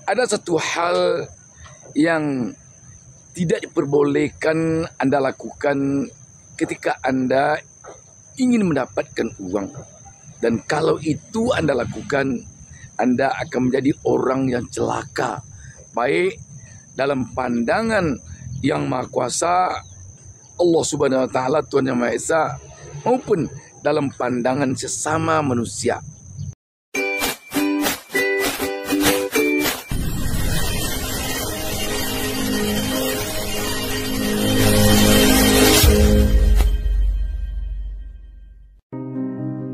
Ada satu hal yang tidak diperbolehkan Anda lakukan ketika Anda ingin mendapatkan uang. Dan kalau itu Anda lakukan, Anda akan menjadi orang yang celaka. Baik dalam pandangan yang Maha Kuasa, Allah Subhanahu wa Ta'ala, Tuhan Yang Maha Esa, maupun dalam pandangan sesama manusia.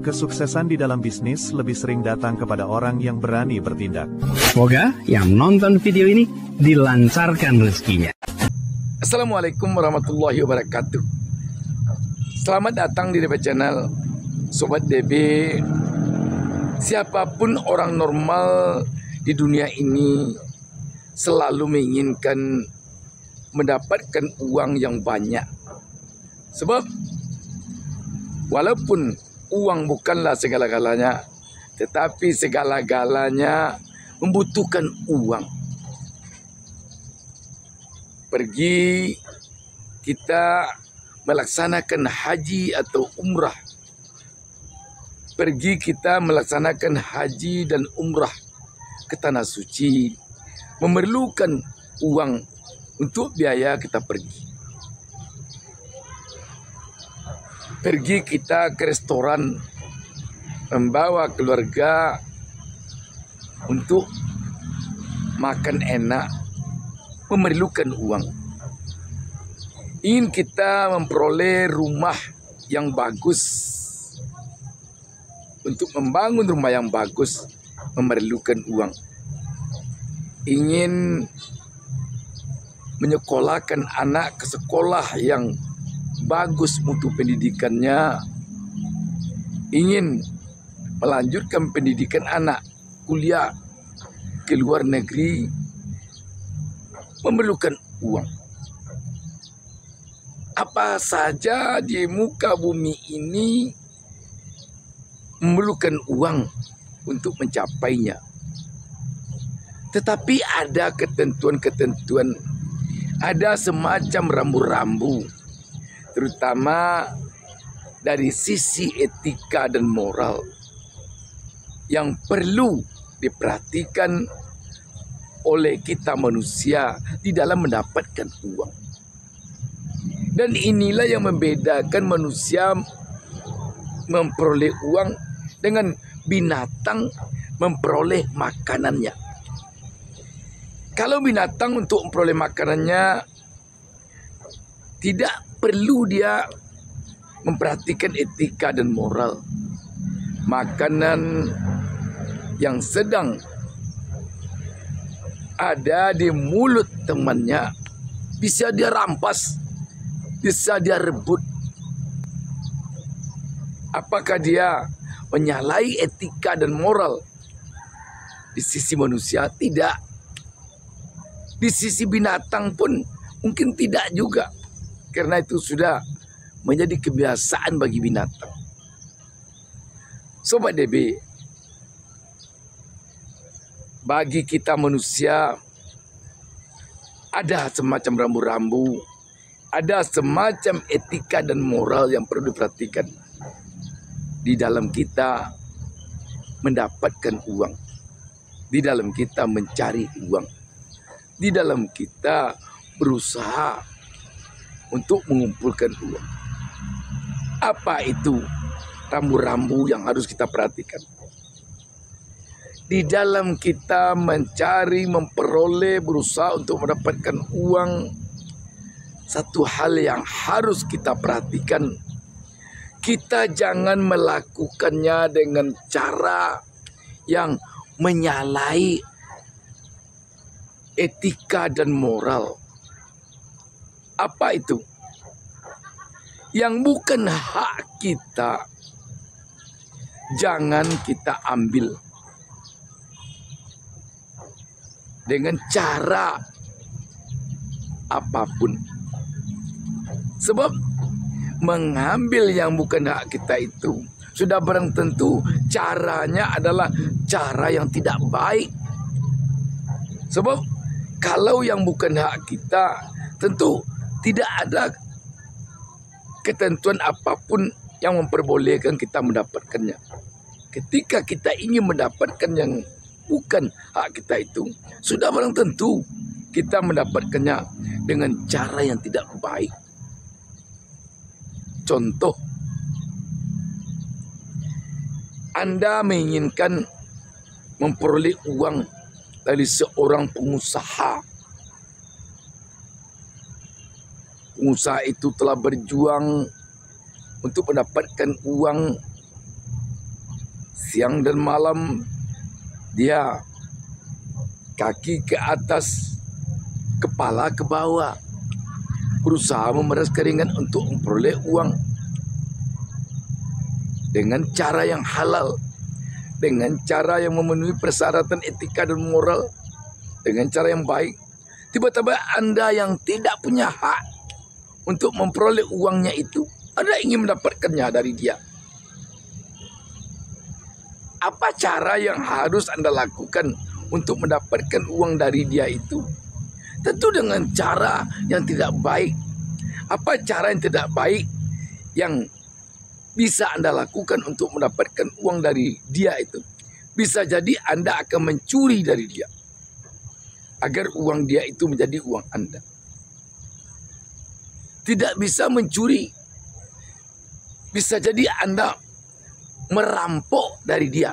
Kesuksesan di dalam bisnis lebih sering datang kepada orang yang berani bertindak. Semoga yang nonton video ini dilancarkan rezekinya. Assalamualaikum warahmatullahi wabarakatuh. Selamat datang di DB Channel. Sobat DB, siapapun orang normal di dunia ini selalu menginginkan mendapatkan uang yang banyak. Sebab walaupun uang bukanlah segala-galanya, tetapi segala-galanya membutuhkan uang. Pergi kita melaksanakan haji atau umrah. Pergi kita melaksanakan haji dan umrah ke Tanah Suci, memerlukan uang untuk biaya kita pergi. Pergi kita ke restoran, membawa keluarga untuk makan enak, memerlukan uang. Ingin kita memperoleh rumah yang bagus, untuk membangun rumah yang bagus memerlukan uang. Ingin menyekolahkan anak ke sekolah yang bagus untuk pendidikannya, ingin melanjutkan pendidikan anak kuliah ke luar negeri, memerlukan uang. Apa saja di muka bumi ini memerlukan uang untuk mencapainya. Tetapi ada ketentuan-ketentuan, ada semacam rambu-rambu, terutama dari sisi etika dan moral yang perlu diperhatikan oleh kita manusia di dalam mendapatkan uang. Dan inilah yang membedakan manusia memperoleh uang dengan binatang memperoleh makanannya. Kalau binatang untuk memperoleh makanannya tidak perlu dia memperhatikan etika dan moral. Makanan yang sedang ada di mulut temannya bisa dia rampas, bisa dia rebut. Apakah dia menyalahi etika dan moral? Di sisi manusia tidak. Di sisi binatang pun mungkin tidak juga. Karena itu sudah menjadi kebiasaan bagi binatang. Sobat DB, bagi kita manusia ada semacam rambu-rambu, ada semacam etika dan moral yang perlu diperhatikan di dalam kita mendapatkan uang, di dalam kita mencari uang, di dalam kita berusaha untuk mengumpulkan uang. Apa itu rambu-rambu yang harus kita perhatikan? Di dalam kita mencari, memperoleh, berusaha untuk mendapatkan uang, satu hal yang harus kita perhatikan, kita jangan melakukannya dengan cara yang menyalahi etika dan moral. Apa itu? Yang bukan hak kita, jangan kita ambil dengan cara apapun. Sebab mengambil yang bukan hak kita itu sudah barang tentu caranya adalah cara yang tidak baik. Sebab kalau yang bukan hak kita, tentu tidak ada ketentuan apapun yang memperbolehkan kita mendapatkannya. Ketika kita ingin mendapatkan yang bukan hak kita itu, sudah barang tentu kita mendapatkannya dengan cara yang tidak baik. Contoh, Anda menginginkan memperoleh uang dari seorang pengusaha. Pengusaha itu telah berjuang untuk mendapatkan uang. Siang dan malam dia kaki ke atas, kepala ke bawah, berusaha memeras keringat untuk memperoleh uang dengan cara yang halal, dengan cara yang memenuhi persyaratan etika dan moral, dengan cara yang baik. Tiba-tiba Anda yang tidak punya hak untuk memperoleh uangnya itu, Anda ingin mendapatkannya dari dia. Apa cara yang harus Anda lakukan untuk mendapatkan uang dari dia itu? Tentu dengan cara yang tidak baik. Apa cara yang tidak baik yang bisa Anda lakukan untuk mendapatkan uang dari dia itu? Bisa jadi Anda akan mencuri dari dia, agar uang dia itu menjadi uang Anda. Tidak bisa mencuri. Bisa jadi Anda merampok dari dia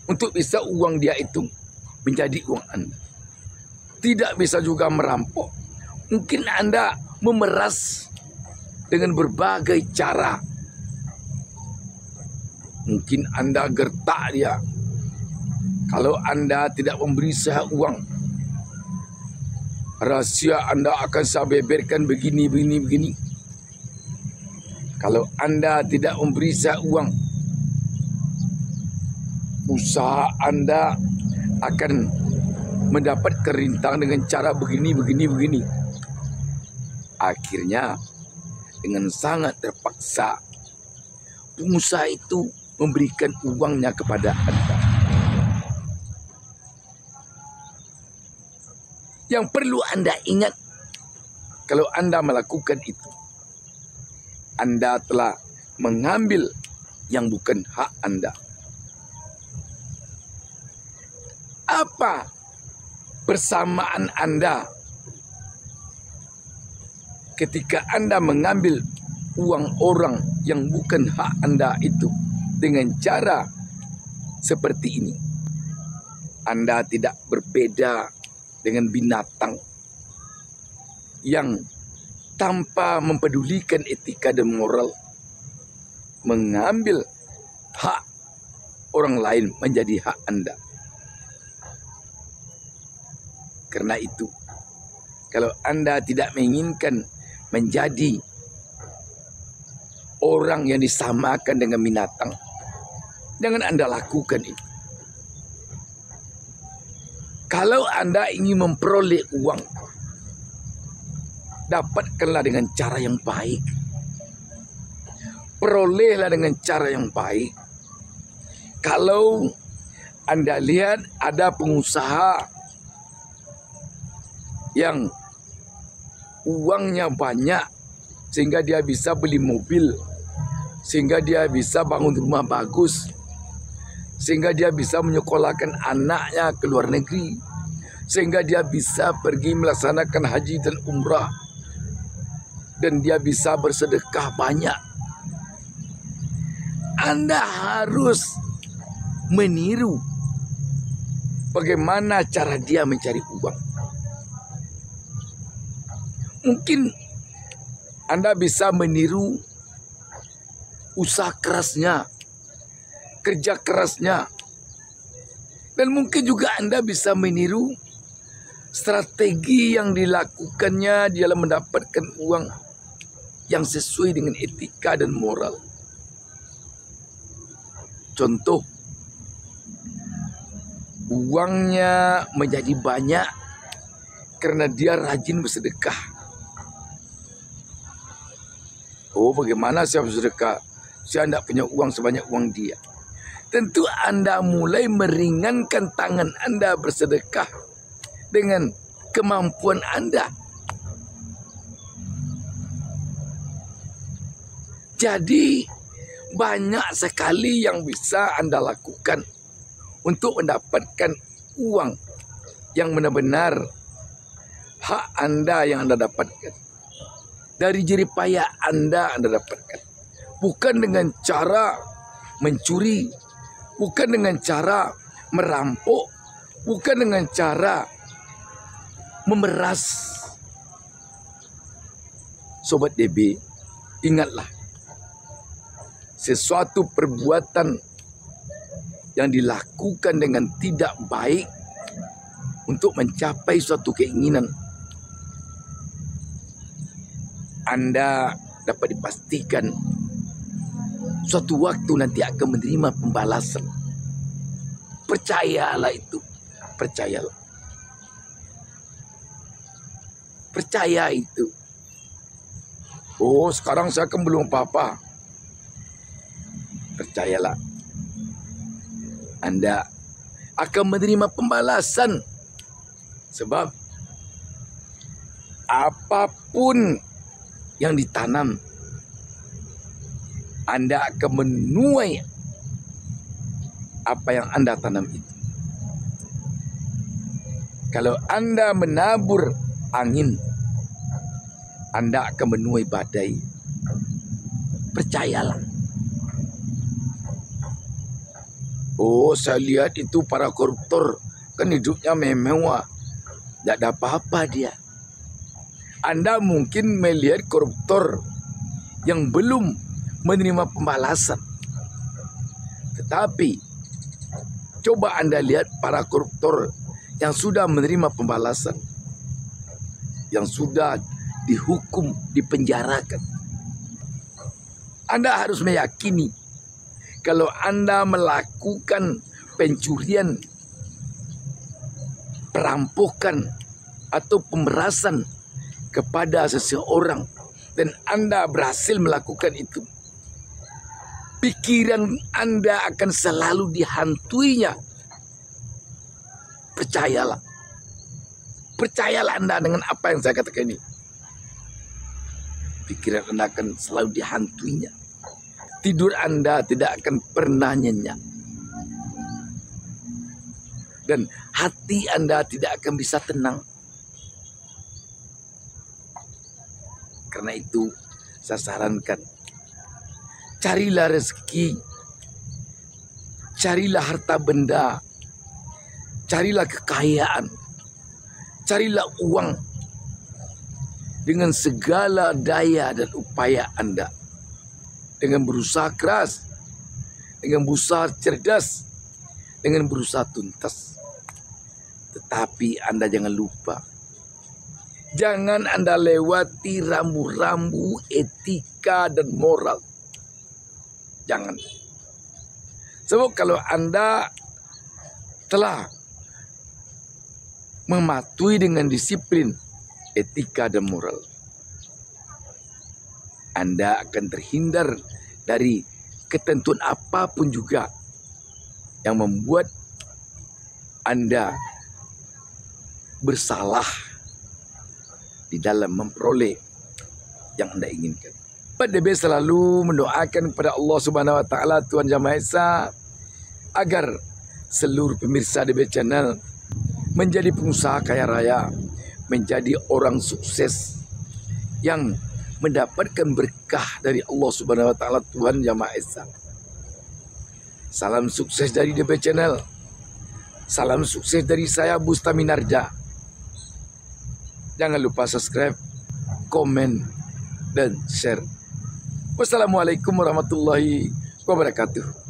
untuk bisa uang dia itu menjadi uang Anda. Tidak bisa juga merampok. Mungkin Anda memeras dengan berbagai cara. Mungkin Anda gertak dia. Kalau Anda tidak memberi saya uang, rahasia Anda akan saya beberkan begini. Kalau Anda tidak memberi saya uang, usaha Anda akan mendapat kerintang dengan cara begini. Akhirnya dengan sangat terpaksa pengusaha itu memberikan uangnya kepada Anda. Yang perlu Anda ingat, kalau Anda melakukan itu, Anda telah mengambil yang bukan hak Anda. Apa persamaan Anda ketika Anda mengambil uang orang yang bukan hak Anda itu dengan cara seperti ini? Anda tidak berbeda dengan binatang yang tanpa mempedulikan etika dan moral mengambil hak orang lain menjadi hak Anda. Karena itu, kalau Anda tidak menginginkan menjadi orang yang disamakan dengan binatang, jangan Anda lakukan itu. Kalau Anda ingin memperoleh uang, dapatkanlah dengan cara yang baik. Perolehlah dengan cara yang baik. Kalau Anda lihat ada pengusaha yang uangnya banyak sehingga dia bisa beli mobil, sehingga dia bisa bangun rumah bagus, sehingga dia bisa menyekolahkan anaknya ke luar negeri, sehingga dia bisa pergi melaksanakan haji dan umrah, dan dia bisa bersedekah banyak. Anda harus meniru bagaimana cara dia mencari uang. Mungkin Anda bisa meniru usaha kerasnya, kerja kerasnya. Dan mungkin juga Anda bisa meniru strategi yang dilakukannya dalam mendapatkan uang yang sesuai dengan etika dan moral. Contoh, uangnya menjadi banyak karena dia rajin bersedekah. Oh, bagaimana saya bersedekah? Saya tidak punya uang sebanyak uang dia. Tentu Anda mulai meringankan tangan Anda bersedekah dengan kemampuan Anda. Jadi banyak sekali yang bisa Anda lakukan untuk mendapatkan uang yang benar-benar hak Anda yang Anda dapatkan. Dari jerih payah Anda dapatkan. Bukan dengan cara mencuri, bukan dengan cara merampok, bukan dengan cara memeras. Sobat DB, ingatlah, sesuatu perbuatan yang dilakukan dengan tidak baik untuk mencapai suatu keinginan, Anda dapat dipastikan suatu waktu nanti akan menerima pembalasan. Percayalah itu, percayalah. Percaya itu. Oh, sekarang saya kan belum apa-apa. Percayalah, Anda akan menerima pembalasan. Sebab apapun yang ditanam, Anda akan menuai apa yang Anda tanam itu. Kalau Anda menabur angin, Anda akan menuai badai. Percayalah. Oh, saya lihat itu para koruptor kan hidupnya mewah, tidak ada apa-apa dia. Anda mungkin melihat koruptor yang belum menerima pembalasan. Tetapi coba Anda lihat para koruptor yang sudah menerima pembalasan, yang sudah dihukum, dipenjarakan. Anda harus meyakini kalau Anda melakukan pencurian, perampokan, atau pemerasan kepada seseorang dan Anda berhasil melakukan itu, pikiran Anda akan selalu dihantuinya. Percayalah. Percayalah Anda dengan apa yang saya katakan ini. Pikiran Anda akan selalu dihantuinya. Tidur Anda tidak akan pernah nyenyak. Dan hati Anda tidak akan bisa tenang. Karena itu saya sarankan, carilah rezeki, carilah harta benda, carilah kekayaan, carilah uang dengan segala daya dan upaya Anda. Dengan berusaha keras, dengan berusaha cerdas, dengan berusaha tuntas. Tetapi Anda jangan lupa, jangan Anda lewati rambu-rambu etika dan moral. Jangan. Sebab kalau Anda telah mematuhi dengan disiplin etika dan moral, Anda akan terhindar dari ketentuan apapun juga yang membuat Anda bersalah di dalam memperoleh yang Anda inginkan. DB selalu mendoakan kepada Allah Subhanahu wa taala, Tuhan Yang Maha Esa, agar seluruh pemirsa DB Channel menjadi pengusaha kaya raya, menjadi orang sukses yang mendapatkan berkah dari Allah Subhanahu wa taala, Tuhan Yang Maha Esa. Salam sukses dari DB Channel. Salam sukses dari saya, Bustami Narja. Jangan lupa subscribe, komen, dan share. Wassalamualaikum warahmatullahi wabarakatuh.